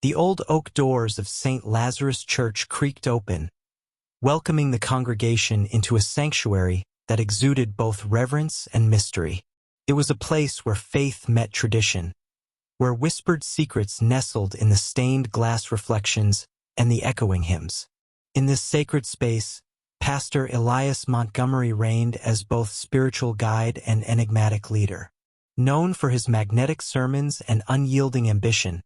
The old oak doors of St. Lazarus Church creaked open, welcoming the congregation into a sanctuary that exuded both reverence and mystery. It was a place where faith met tradition, where whispered secrets nestled in the stained glass reflections and the echoing hymns. In this sacred space, Pastor Elias Montgomery reigned as both spiritual guide and enigmatic leader. Known for his magnetic sermons and unyielding ambition,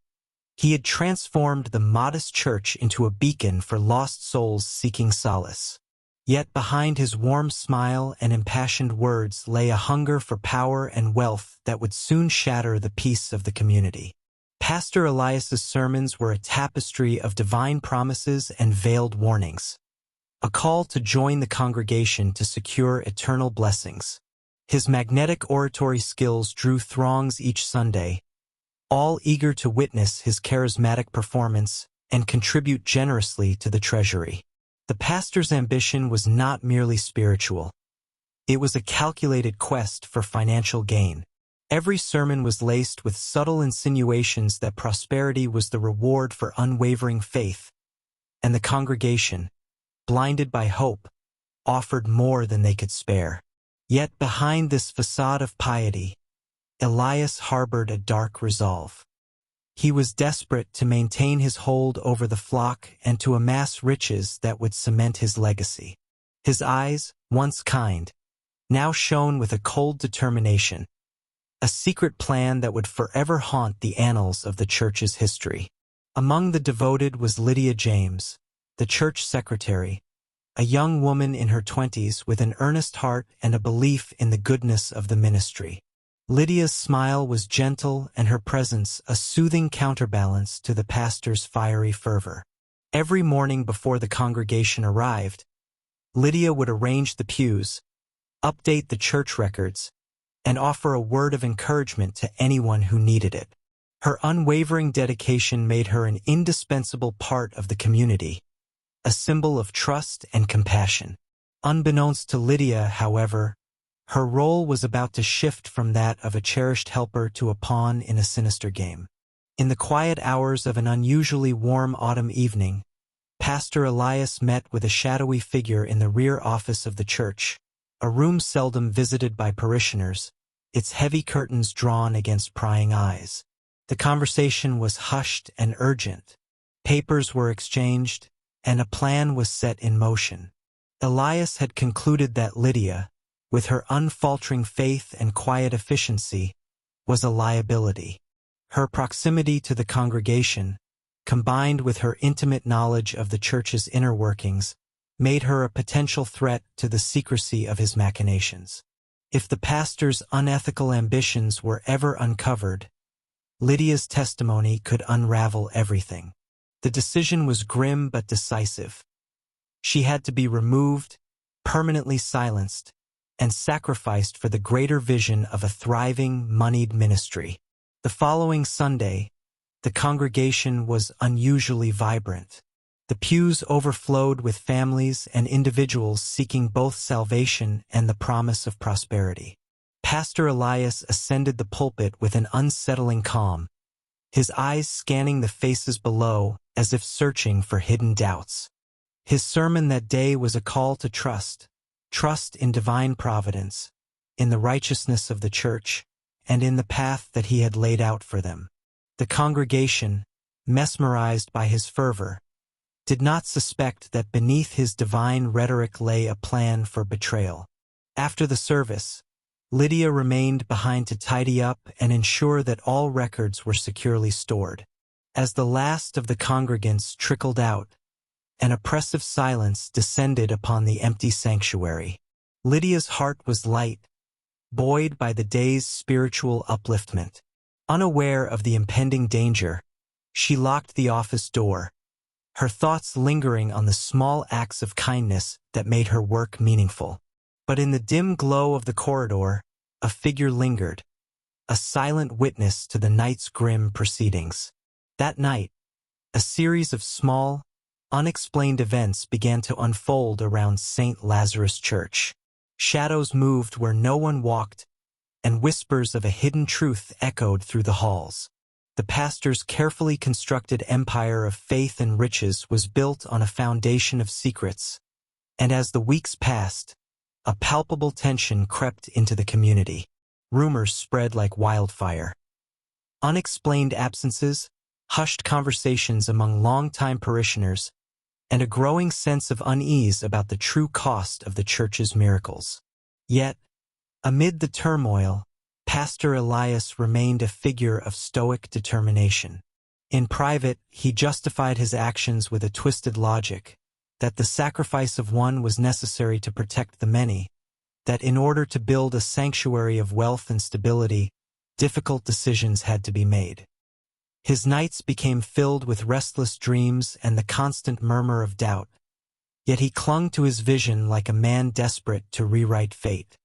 he had transformed the modest church into a beacon for lost souls seeking solace. Yet behind his warm smile and impassioned words lay a hunger for power and wealth that would soon shatter the peace of the community. Pastor Elias's sermons were a tapestry of divine promises and veiled warnings, a call to join the congregation to secure eternal blessings. His magnetic oratory skills drew throngs each Sunday, all eager to witness his charismatic performance and contribute generously to the treasury. The pastor's ambition was not merely spiritual. It was a calculated quest for financial gain. Every sermon was laced with subtle insinuations that prosperity was the reward for unwavering faith, and the congregation, blinded by hope, offered more than they could spare. Yet behind this facade of piety, Elias harbored a dark resolve. He was desperate to maintain his hold over the flock and to amass riches that would cement his legacy. His eyes, once kind, now shone with a cold determination, a secret plan that would forever haunt the annals of the church's history. Among the devoted was Lydia James, the church secretary, a young woman in her 20s with an earnest heart and a belief in the goodness of the ministry. Lydia's smile was gentle and her presence a soothing counterbalance to the pastor's fiery fervor. Every morning before the congregation arrived, Lydia would arrange the pews, update the church records, and offer a word of encouragement to anyone who needed it. Her unwavering dedication made her an indispensable part of the community, a symbol of trust and compassion. Unbeknownst to Lydia, however, her role was about to shift from that of a cherished helper to a pawn in a sinister game. In the quiet hours of an unusually warm autumn evening, Pastor Elias met with a shadowy figure in the rear office of the church, a room seldom visited by parishioners, its heavy curtains drawn against prying eyes. The conversation was hushed and urgent. Papers were exchanged, and a plan was set in motion. Elias had concluded that Lydia, with her unfaltering faith and quiet efficiency, was a liability. Her proximity to the congregation, combined with her intimate knowledge of the church's inner workings, made her a potential threat to the secrecy of his machinations. If the pastor's unethical ambitions were ever uncovered, Lydia's testimony could unravel everything. The decision was grim but decisive. She had to be removed, permanently silenced, and sacrificed for the greater vision of a thriving, moneyed ministry. The following Sunday, the congregation was unusually vibrant. The pews overflowed with families and individuals seeking both salvation and the promise of prosperity. Pastor Elias ascended the pulpit with an unsettling calm, his eyes scanning the faces below as if searching for hidden doubts. His sermon that day was a call to trust in divine providence, in the righteousness of the church, and in the path that he had laid out for them. The congregation, mesmerized by his fervor, did not suspect that beneath his divine rhetoric lay a plan for betrayal. After the service, Lydia remained behind to tidy up and ensure that all records were securely stored. As the last of the congregants trickled out, an oppressive silence descended upon the empty sanctuary. Lydia's heart was light, buoyed by the day's spiritual upliftment. Unaware of the impending danger, she locked the office door, her thoughts lingering on the small acts of kindness that made her work meaningful. But in the dim glow of the corridor, a figure lingered, a silent witness to the night's grim proceedings. That night, a series of small, unexplained events began to unfold around St. Lazarus Church. Shadows moved where no one walked, and whispers of a hidden truth echoed through the halls. The pastor's carefully constructed empire of faith and riches was built on a foundation of secrets, and as the weeks passed, a palpable tension crept into the community. Rumors spread like wildfire. Unexplained absences, hushed conversations among longtime parishioners, and a growing sense of unease about the true cost of the church's miracles. Yet, amid the turmoil, Pastor Elias remained a figure of stoic determination. In private, he justified his actions with a twisted logic, that the sacrifice of one was necessary to protect the many, that in order to build a sanctuary of wealth and stability, difficult decisions had to be made. His nights became filled with restless dreams and the constant murmur of doubt, yet he clung to his vision like a man desperate to rewrite fate.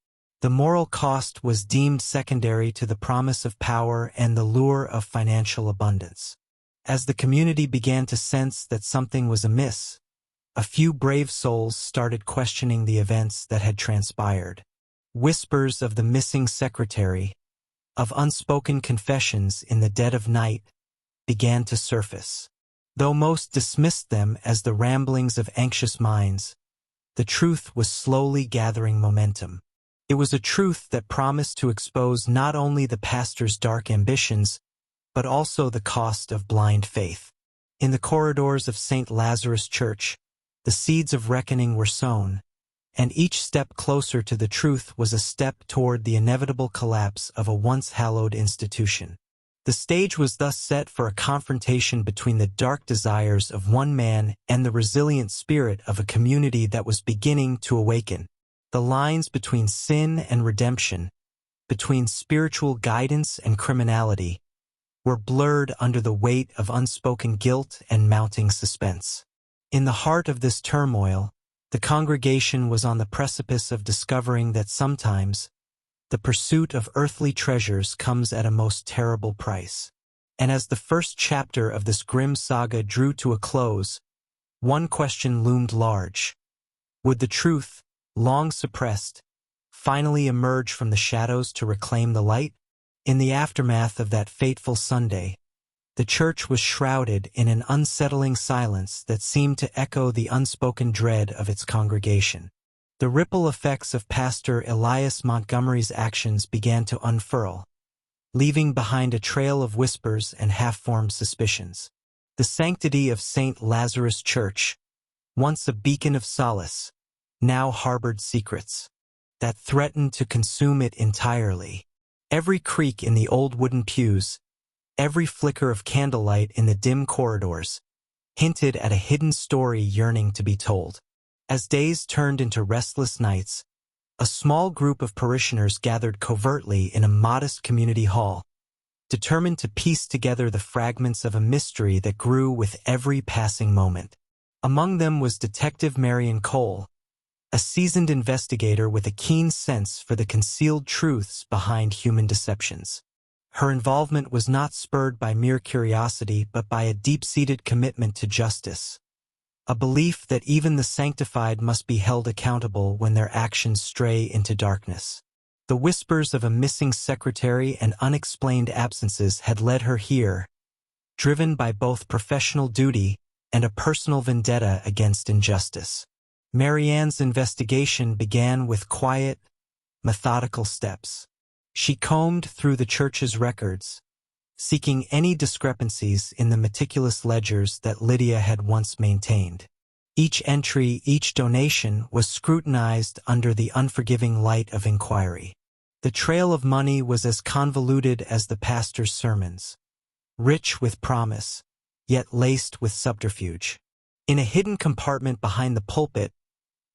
The moral cost was deemed secondary to the promise of power and the lure of financial abundance. As the community began to sense that something was amiss, a few brave souls started questioning the events that had transpired. Whispers of the missing secretary, of unspoken confessions in the dead of night, began to surface. Though most dismissed them as the ramblings of anxious minds, the truth was slowly gathering momentum. It was a truth that promised to expose not only the pastor's dark ambitions, but also the cost of blind faith. In the corridors of St. Lazarus Church, the seeds of reckoning were sown, and each step closer to the truth was a step toward the inevitable collapse of a once hallowed institution. The stage was thus set for a confrontation between the dark desires of one man and the resilient spirit of a community that was beginning to awaken. The lines between sin and redemption, between spiritual guidance and criminality, were blurred under the weight of unspoken guilt and mounting suspense. In the heart of this turmoil, the congregation was on the precipice of discovering that sometimes the pursuit of earthly treasures comes at a most terrible price. And as the first chapter of this grim saga drew to a close, one question loomed large. Would the truth, long suppressed, finally emerge from the shadows to reclaim the light? In the aftermath of that fateful Sunday, the church was shrouded in an unsettling silence that seemed to echo the unspoken dread of its congregation. The ripple effects of Pastor Elias Montgomery's actions began to unfurl, leaving behind a trail of whispers and half-formed suspicions. The sanctity of St. Lazarus Church, once a beacon of solace, now harbored secrets that threatened to consume it entirely. Every creak in the old wooden pews, every flicker of candlelight in the dim corridors, hinted at a hidden story yearning to be told. As days turned into restless nights, a small group of parishioners gathered covertly in a modest community hall, determined to piece together the fragments of a mystery that grew with every passing moment. Among them was Detective Marion Cole, a seasoned investigator with a keen sense for the concealed truths behind human deceptions. Her involvement was not spurred by mere curiosity but by a deep-seated commitment to justice, a belief that even the sanctified must be held accountable when their actions stray into darkness. The whispers of a missing secretary and unexplained absences had led her here, driven by both professional duty and a personal vendetta against injustice. Marianne's investigation began with quiet, methodical steps. She combed through the church's records, seeking any discrepancies in the meticulous ledgers that Lydia had once maintained. Each entry, each donation was scrutinized under the unforgiving light of inquiry. The trail of money was as convoluted as the pastor's sermons, rich with promise, yet laced with subterfuge. In a hidden compartment behind the pulpit,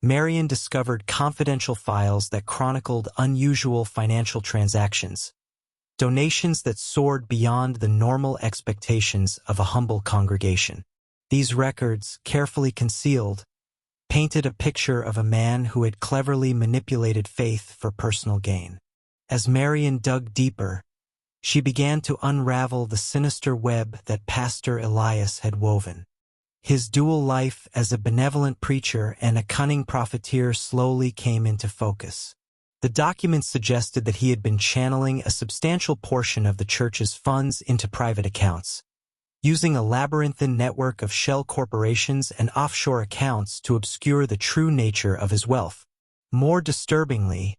Marian discovered confidential files that chronicled unusual financial transactions, donations that soared beyond the normal expectations of a humble congregation. These records, carefully concealed, painted a picture of a man who had cleverly manipulated faith for personal gain. As Marian dug deeper, she began to unravel the sinister web that Pastor Elias had woven. His dual life as a benevolent preacher and a cunning profiteer slowly came into focus. The documents suggested that he had been channeling a substantial portion of the church's funds into private accounts, using a labyrinthine network of shell corporations and offshore accounts to obscure the true nature of his wealth. More disturbingly,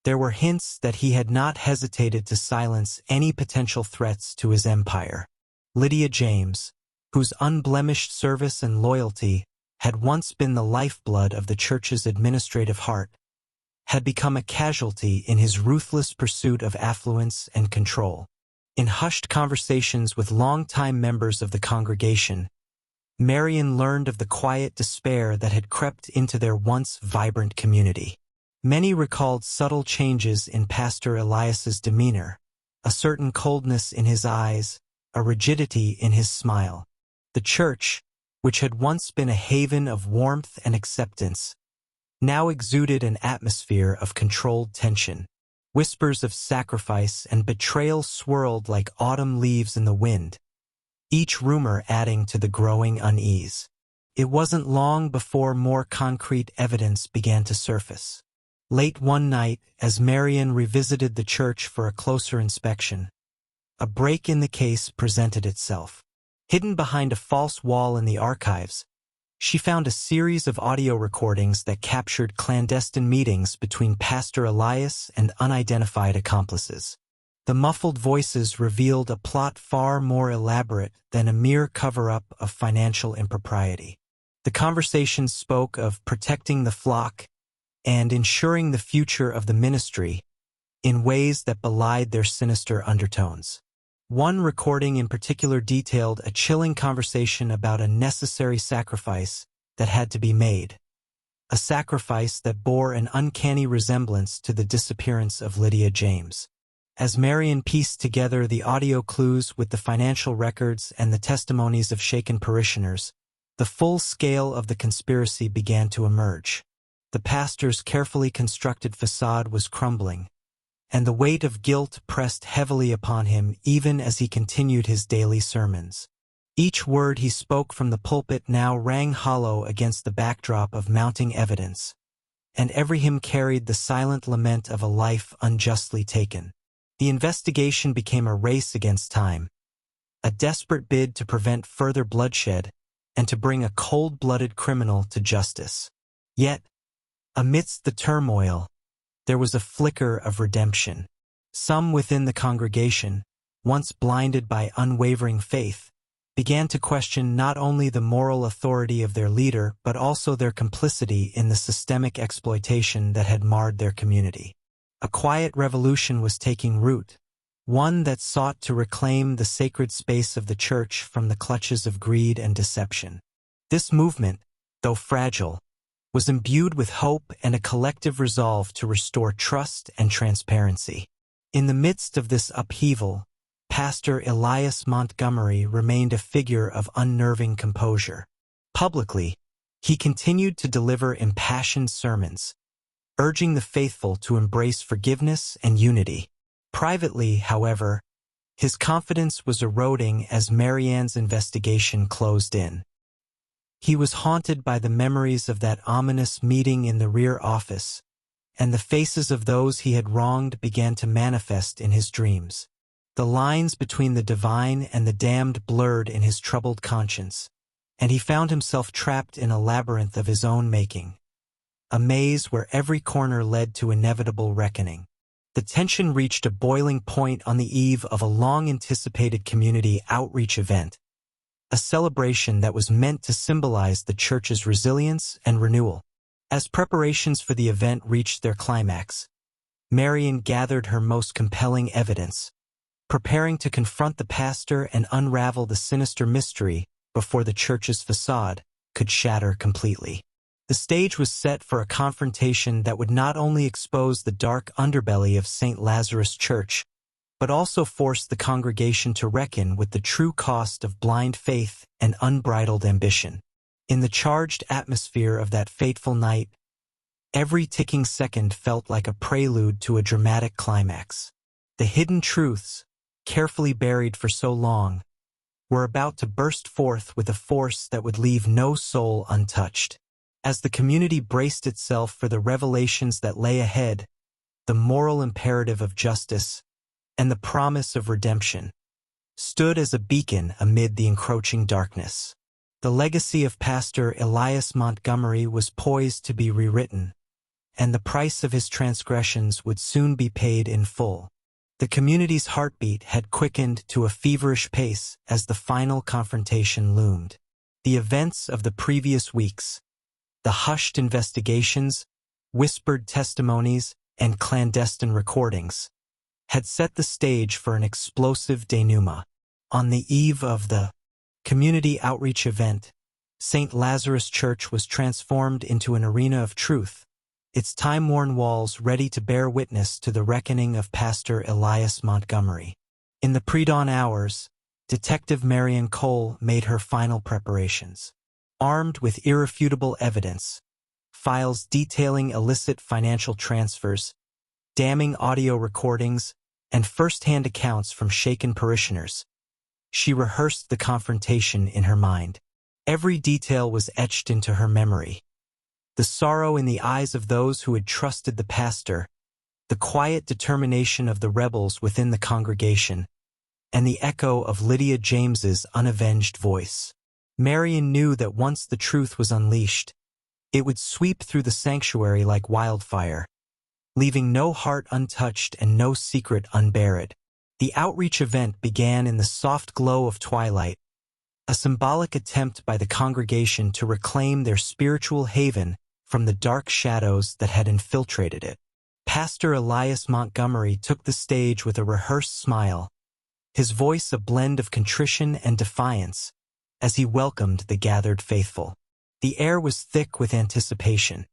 there were hints that he had not hesitated to silence any potential threats to his empire. Lydia James, whose unblemished service and loyalty had once been the lifeblood of the church's administrative heart, had become a casualty in his ruthless pursuit of affluence and control. In hushed conversations with longtime members of the congregation, Marian learned of the quiet despair that had crept into their once vibrant community. Many recalled subtle changes in Pastor Elias's demeanor, a certain coldness in his eyes, a rigidity in his smile. The church, which had once been a haven of warmth and acceptance, now exuded an atmosphere of controlled tension. Whispers of sacrifice and betrayal swirled like autumn leaves in the wind, each rumor adding to the growing unease. It wasn't long before more concrete evidence began to surface. Late one night, as Marian revisited the church for a closer inspection, a break in the case presented itself. Hidden behind a false wall in the archives, she found a series of audio recordings that captured clandestine meetings between Pastor Elias and unidentified accomplices. The muffled voices revealed a plot far more elaborate than a mere cover-up of financial impropriety. The conversations spoke of protecting the flock and ensuring the future of the ministry in ways that belied their sinister undertones. One recording in particular detailed a chilling conversation about a necessary sacrifice that had to be made, a sacrifice that bore an uncanny resemblance to the disappearance of Lydia James. As Marian pieced together the audio clues with the financial records and the testimonies of shaken parishioners, the full scale of the conspiracy began to emerge. The pastor's carefully constructed facade was crumbling, and the weight of guilt pressed heavily upon him even as he continued his daily sermons. Each word he spoke from the pulpit now rang hollow against the backdrop of mounting evidence, and every hymn carried the silent lament of a life unjustly taken. The investigation became a race against time, a desperate bid to prevent further bloodshed and to bring a cold-blooded criminal to justice. Yet, amidst the turmoil, there was a flicker of redemption. Some within the congregation, once blinded by unwavering faith, began to question not only the moral authority of their leader but also their complicity in the systemic exploitation that had marred their community. A quiet revolution was taking root, one that sought to reclaim the sacred space of the church from the clutches of greed and deception. This movement, though fragile, was imbued with hope and a collective resolve to restore trust and transparency. In the midst of this upheaval, Pastor Elias Montgomery remained a figure of unnerving composure. Publicly, he continued to deliver impassioned sermons, urging the faithful to embrace forgiveness and unity. Privately, however, his confidence was eroding as Marianne's investigation closed in. He was haunted by the memories of that ominous meeting in the rear office, and the faces of those he had wronged began to manifest in his dreams. The lines between the divine and the damned blurred in his troubled conscience, and he found himself trapped in a labyrinth of his own making, a maze where every corner led to inevitable reckoning. The tension reached a boiling point on the eve of a long-anticipated community outreach event, a celebration that was meant to symbolize the church's resilience and renewal. As preparations for the event reached their climax, Marian gathered her most compelling evidence, preparing to confront the pastor and unravel the sinister mystery before the church's facade could shatter completely. The stage was set for a confrontation that would not only expose the dark underbelly of St. Lazarus Church, but also force the congregation to reckon with the true cost of blind faith and unbridled ambition. In the charged atmosphere of that fateful night, every ticking second felt like a prelude to a dramatic climax. The hidden truths, carefully buried for so long, were about to burst forth with a force that would leave no soul untouched. As the community braced itself for the revelations that lay ahead, the moral imperative of justice, and the promise of redemption, stood as a beacon amid the encroaching darkness. The legacy of Pastor Elias Montgomery was poised to be rewritten, and the price of his transgressions would soon be paid in full. The community's heartbeat had quickened to a feverish pace as the final confrontation loomed. The events of the previous weeks, the hushed investigations, whispered testimonies, and clandestine recordings, had set the stage for an explosive denouement. On the eve of the community outreach event, St. Lazarus Church was transformed into an arena of truth, its time-worn walls ready to bear witness to the reckoning of Pastor Elias Montgomery. In the pre-dawn hours, Detective Marian Cole made her final preparations. Armed with irrefutable evidence, files detailing illicit financial transfers, damning audio recordings, and first-hand accounts from shaken parishioners, she rehearsed the confrontation in her mind. Every detail was etched into her memory. The sorrow in the eyes of those who had trusted the pastor, the quiet determination of the rebels within the congregation, and the echo of Lydia James's unavenged voice. Marian knew that once the truth was unleashed, it would sweep through the sanctuary like wildfire, leaving no heart untouched and no secret unburied. The outreach event began in the soft glow of twilight, a symbolic attempt by the congregation to reclaim their spiritual haven from the dark shadows that had infiltrated it. Pastor Elias Montgomery took the stage with a rehearsed smile, his voice a blend of contrition and defiance, as he welcomed the gathered faithful. The air was thick with anticipation.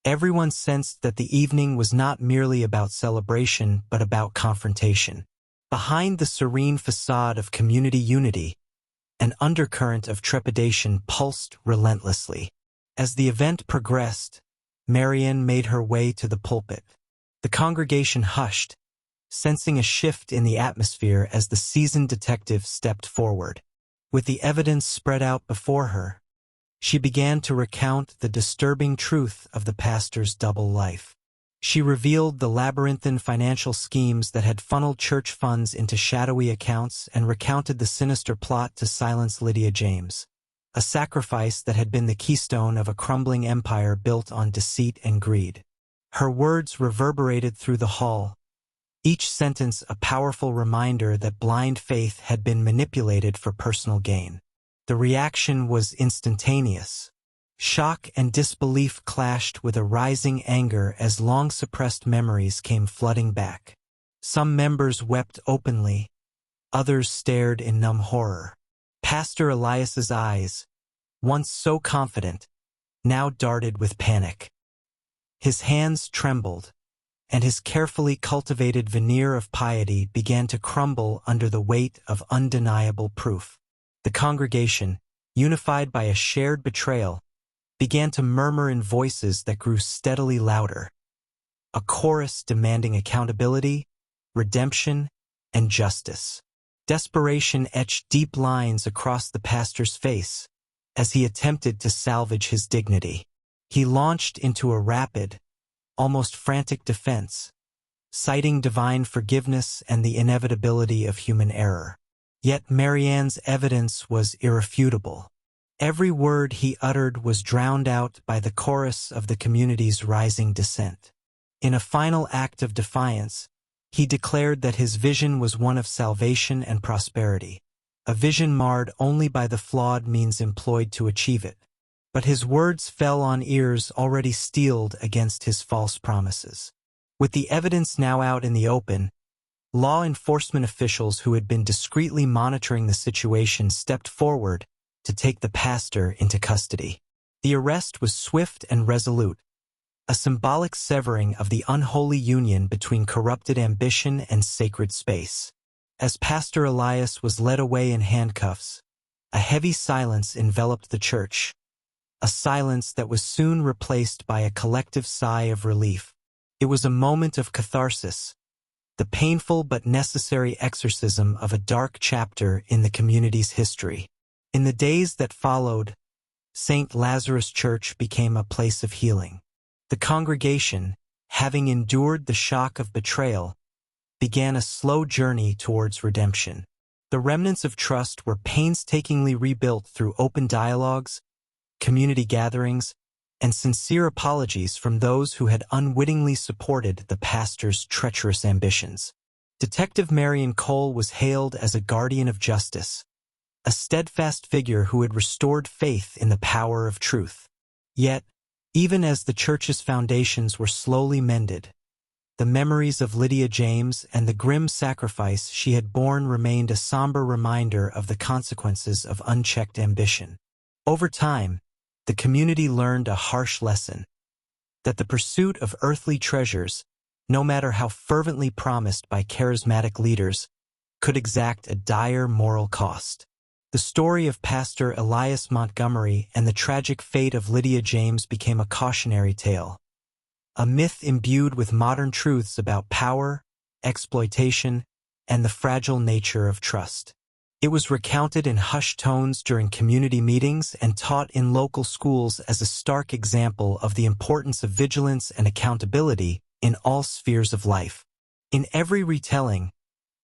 Everyone sensed that the evening was not merely about celebration but about confrontation. Behind the serene facade of community unity, an undercurrent of trepidation pulsed relentlessly. As the event progressed, Marian made her way to the pulpit. The congregation hushed, sensing a shift in the atmosphere as the seasoned detective stepped forward. With the evidence spread out before her, she began to recount the disturbing truth of the pastor's double life. She revealed the labyrinthine financial schemes that had funneled church funds into shadowy accounts and recounted the sinister plot to silence Lydia James, a sacrifice that had been the keystone of a crumbling empire built on deceit and greed. Her words reverberated through the hall, each sentence a powerful reminder that blind faith had been manipulated for personal gain. The reaction was instantaneous. Shock and disbelief clashed with a rising anger as long-suppressed memories came flooding back. Some members wept openly, others stared in numb horror. Pastor Elias's eyes, once so confident, now darted with panic. His hands trembled, and his carefully cultivated veneer of piety began to crumble under the weight of undeniable proof. The congregation, unified by a shared betrayal, began to murmur in voices that grew steadily louder, a chorus demanding accountability, redemption, and justice. Desperation etched deep lines across the pastor's face as he attempted to salvage his dignity. He launched into a rapid, almost frantic defense, citing divine forgiveness and the inevitability of human error. Yet Marianne's evidence was irrefutable. Every word he uttered was drowned out by the chorus of the community's rising dissent. In a final act of defiance, he declared that his vision was one of salvation and prosperity, a vision marred only by the flawed means employed to achieve it. But his words fell on ears already steeled against his false promises. With the evidence now out in the open, law enforcement officials who had been discreetly monitoring the situation stepped forward to take the pastor into custody. The arrest was swift and resolute, a symbolic severing of the unholy union between corrupted ambition and sacred space. As Pastor Elias was led away in handcuffs, a heavy silence enveloped the church, a silence that was soon replaced by a collective sigh of relief. It was a moment of catharsis, the painful but necessary exorcism of a dark chapter in the community's history. In the days that followed, St. Lazarus Church became a place of healing. The congregation, having endured the shock of betrayal, began a slow journey towards redemption. The remnants of trust were painstakingly rebuilt through open dialogues, community gatherings, and sincere apologies from those who had unwittingly supported the pastor's treacherous ambitions. Detective Marion Cole was hailed as a guardian of justice, a steadfast figure who had restored faith in the power of truth. Yet, even as the church's foundations were slowly mended, the memories of Lydia James and the grim sacrifice she had borne remained a somber reminder of the consequences of unchecked ambition. Over time, the community learned a harsh lesson: that the pursuit of earthly treasures, no matter how fervently promised by charismatic leaders, could exact a dire moral cost. The story of Pastor Elias Montgomery and the tragic fate of Lydia James became a cautionary tale, a myth imbued with modern truths about power, exploitation, and the fragile nature of trust. It was recounted in hushed tones during community meetings and taught in local schools as a stark example of the importance of vigilance and accountability in all spheres of life. In every retelling,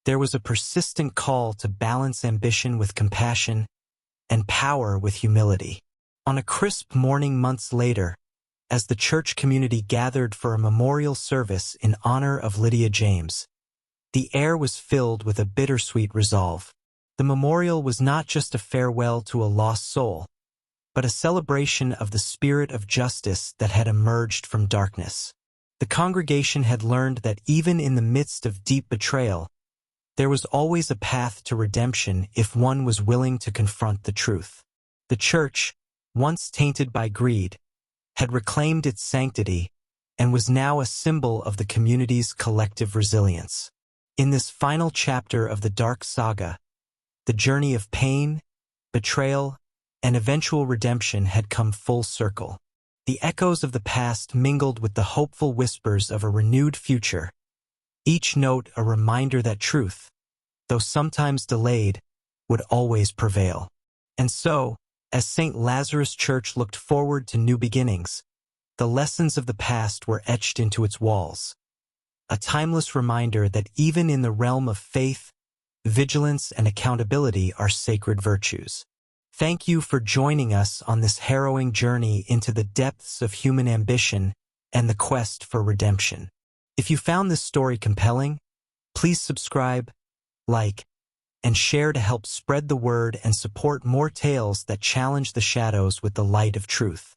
there was a persistent call to balance ambition with compassion and power with humility. On a crisp morning months later, as the church community gathered for a memorial service in honor of Lydia James, the air was filled with a bittersweet resolve. The memorial was not just a farewell to a lost soul, but a celebration of the spirit of justice that had emerged from darkness. The congregation had learned that even in the midst of deep betrayal, there was always a path to redemption if one was willing to confront the truth. The church, once tainted by greed, had reclaimed its sanctity and was now a symbol of the community's collective resilience. In this final chapter of the dark saga, the journey of pain, betrayal, and eventual redemption had come full circle. The echoes of the past mingled with the hopeful whispers of a renewed future, each note a reminder that truth, though sometimes delayed, would always prevail. And so, as St. Lazarus Church looked forward to new beginnings, the lessons of the past were etched into its walls, a timeless reminder that even in the realm of faith, vigilance, and accountability are sacred virtues. Thank you for joining us on this harrowing journey into the depths of human ambition and the quest for redemption. If you found this story compelling, please subscribe, like, and share to help spread the word and support more tales that challenge the shadows with the light of truth.